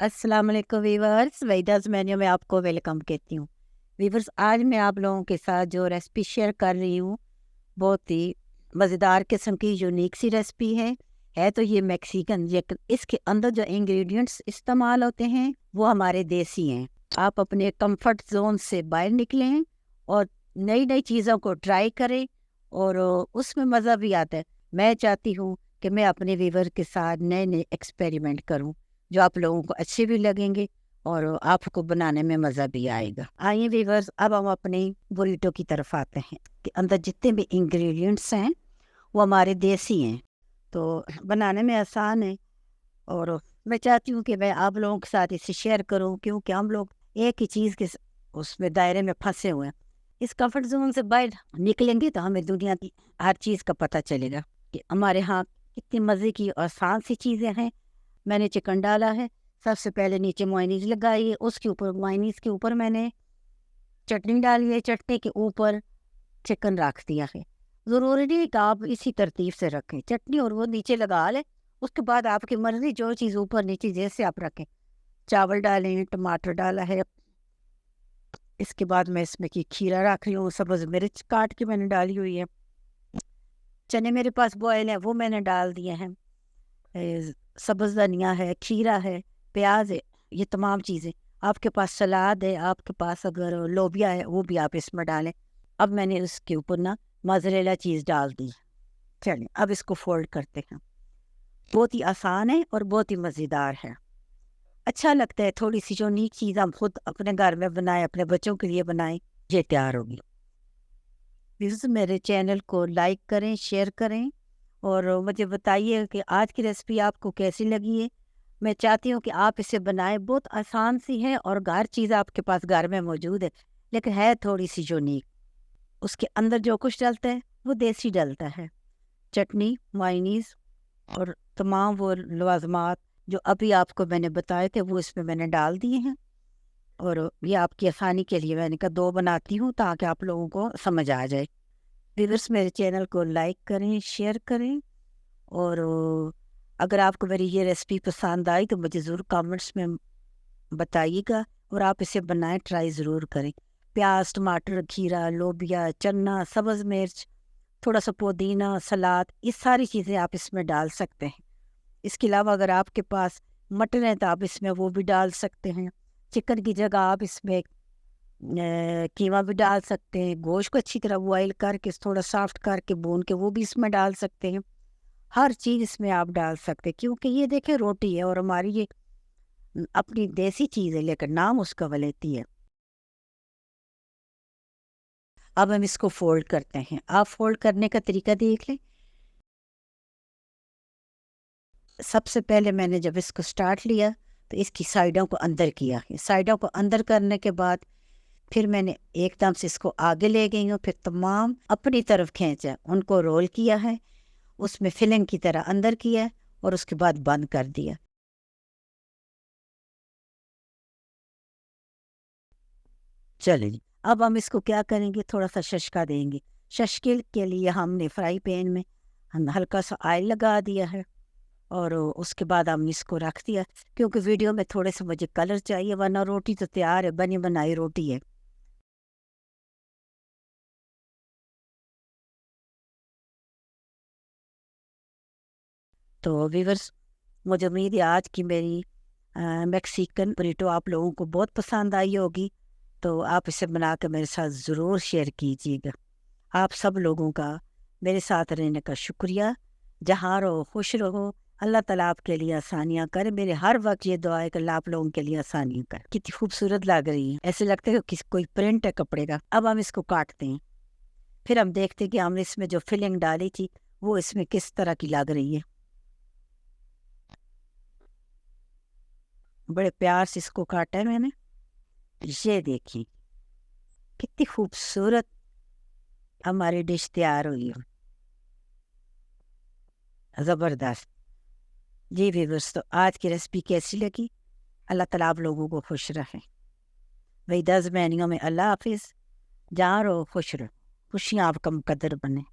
अस्सलाम वालेकुम viewers, वहीदा's menu में आपको वेलकम कहती हूँ। वीवर्स, आज मैं आप लोगों के साथ जो रेसिपी शेयर कर रही हूँ, बहुत ही मज़ेदार किस्म की यूनिक सी रेसिपी है तो ये मैक्सिकन, लेकिन इसके अंदर जो इंग्रेडिएंट्स इस्तेमाल होते हैं वो हमारे देसी हैं। आप अपने कंफर्ट जोन से बाहर निकलें और नई नई चीज़ों को ट्राई करें और उसमें मज़ा भी आता है। मैं चाहती हूँ कि मैं अपने वीवर के साथ नए नए एक्सपेरिमेंट करूँ जो आप लोगों को अच्छे भी लगेंगे और आपको बनाने में मज़ा भी आएगा। आइए वीवर्स, अब हम अपने बुरीटो की तरफ आते हैं कि अंदर जितने भी इंग्रेडिएंट्स हैं वो हमारे देसी हैं, तो बनाने में आसान है और मैं चाहती हूँ कि मैं आप लोगों के साथ इसे शेयर करूँ, क्योंकि हम लोग एक ही चीज़ के उसमें दायरे में फंसे हुए हैं। इस कंफर्ट जोन से बाहर निकलेंगे तो हमें दुनिया की हर चीज़ का पता चलेगा कि हमारे यहाँ कितनी मज़े की और आसान सी चीज़ें हैं। मैंने चिकन डाला है, सबसे पहले नीचे मेयोनीज लगाई है, उसके ऊपर मेयोनीज के ऊपर मैंने चटनी डाली है, चटनी के ऊपर चिकन रख दिया है। ज़रूरी नहीं कि आप इसी तरतीब से रखें, चटनी और वो नीचे लगा लें, उसके बाद आपकी मर्ज़ी जो चीज़ ऊपर नीचे जैसे आप रखें। चावल डाले हैं, टमाटर डाला है, इसके बाद मैं इसमें की खीरा रख रही हूँ, सब्ज़ मिर्च काट के मैंने डाली हुई है, चने मेरे पास बॉयल हैं वो मैंने डाल दिए हैं, सब्ज़ धनिया है, खीरा है, प्याज है, ये तमाम चीज़ें। आपके पास सलाद है, आपके पास अगर लोबिया है वो भी आप इसमें डालें। अब मैंने उसके ऊपर ना मोज़रेला चीज़ डाल दी। चलिए अब इसको फोल्ड करते हैं। बहुत ही आसान है और बहुत ही मज़ेदार है, अच्छा लगता है। थोड़ी सी जो यूनिक चीज़ हम खुद अपने घर में बनाएं, अपने बच्चों के लिए बनाएं, ये तैयार होगी। प्लीज़ मेरे चैनल को लाइक करें, शेयर करें और मुझे बताइए कि आज की रेसिपी आपको कैसी लगी है। मैं चाहती हूँ कि आप इसे बनाएं, बहुत आसान सी है और हर चीज़ आपके पास घर में मौजूद है, लेकिन है थोड़ी सी यूनिक। उसके अंदर जो कुछ डलता है वो देसी डलता है, चटनी, मायोनीज़ और तमाम वो लवाजमात जो अभी आपको मैंने बताए थे वो इसमें मैंने डाल दिए हैं। और ये आपकी आसानी के लिए मैंने कहा दो बनाती हूँ ताकि आप लोगों को समझ आ जाए। व्यूअर्स, मेरे चैनल को लाइक करें, शेयर करें और अगर आपको मेरी ये रेसिपी पसंद आई तो मुझे ज़रूर कमेंट्स में बताइएगा और आप इसे बनाएं, ट्राई ज़रूर करें। प्याज, टमाटर, खीरा, लोबिया, चना, सब्ज़ मिर्च, थोड़ा सा पुदीना, सलाद, ये सारी चीज़ें आप इसमें डाल सकते हैं। इसके अलावा अगर आपके पास मटन है तो आप इसमें वो भी डाल सकते हैं। चिकन की जगह आप इसमें कीमा भी डाल सकते हैं। गोश्त को अच्छी तरह बॉयल करके थोड़ा सॉफ्ट करके भून के वो भी इसमें डाल सकते हैं। हर चीज़ इसमें आप डाल सकते हैं, क्योंकि ये देखें रोटी है और हमारी ये अपनी देसी चीज़ है, लेकिन नाम उसका वलेती है। अब हम इसको फोल्ड करते हैं। आप फोल्ड करने का तरीका देख लें। सबसे पहले मैंने जब इसको स्टार्ट लिया तो इसकी साइडों को अंदर किया, साइडों को अंदर करने के बाद फिर मैंने एकदम से इसको आगे ले गई हूँ, फिर तमाम अपनी तरफ खींचा, उनको रोल किया है, उसमें फिलिंग की तरह अंदर किया है और उसके बाद बंद कर दिया। चलिए अब हम इसको क्या करेंगे, थोड़ा सा शशका देंगे। शशके के लिए हमने फ्राई पैन में हम हल्का सा ऑयल लगा दिया है और उसके बाद हमने इसको रख दिया, क्योंकि वीडियो में थोड़े से मुझे कलर चाहिए, वरना रोटी तो तैयार है, बनी बनाई रोटी है। तो व्यूअर्स, मुझे उम्मीद है आज की मेरी मैक्सिकन बरीटो आप लोगों को बहुत पसंद आई होगी, तो आप इसे बना कर मेरे साथ ज़रूर शेयर कीजिएगा। आप सब लोगों का मेरे साथ रहने का शुक्रिया। जहाँ रहो खुश रहो, अल्लाह ताला आपके लिए आसानियाँ करे। मेरे हर वक्त ये दुआ है कि अल्लाह आप लोगों के लिए आसानियाँ करे। कितनी खूबसूरत लग रही है, ऐसे लगता है कि किसी कोई प्रिंट है कपड़े का। अब हम इसको काटते हैं, फिर हम देखते हैं कि हमने इसमें जो फिलिंग डाली थी वो इसमें किस तरह की लग रही है। बड़े प्यार से इसको काटा है मैंने। ये देखिए कितनी खूबसूरत हमारी डिश तैयार हुई है, ज़बरदस्त। जी व्यूअर्स, तो आज की रेसिपी कैसी लगी? अल्लाह ताला आप लोगों को खुश रखे। वही 10 महीनों में अल्लाह हाफिज़। जहाँ रहो खुश रहो, खुशियाँ आपका मुकद्दर बने।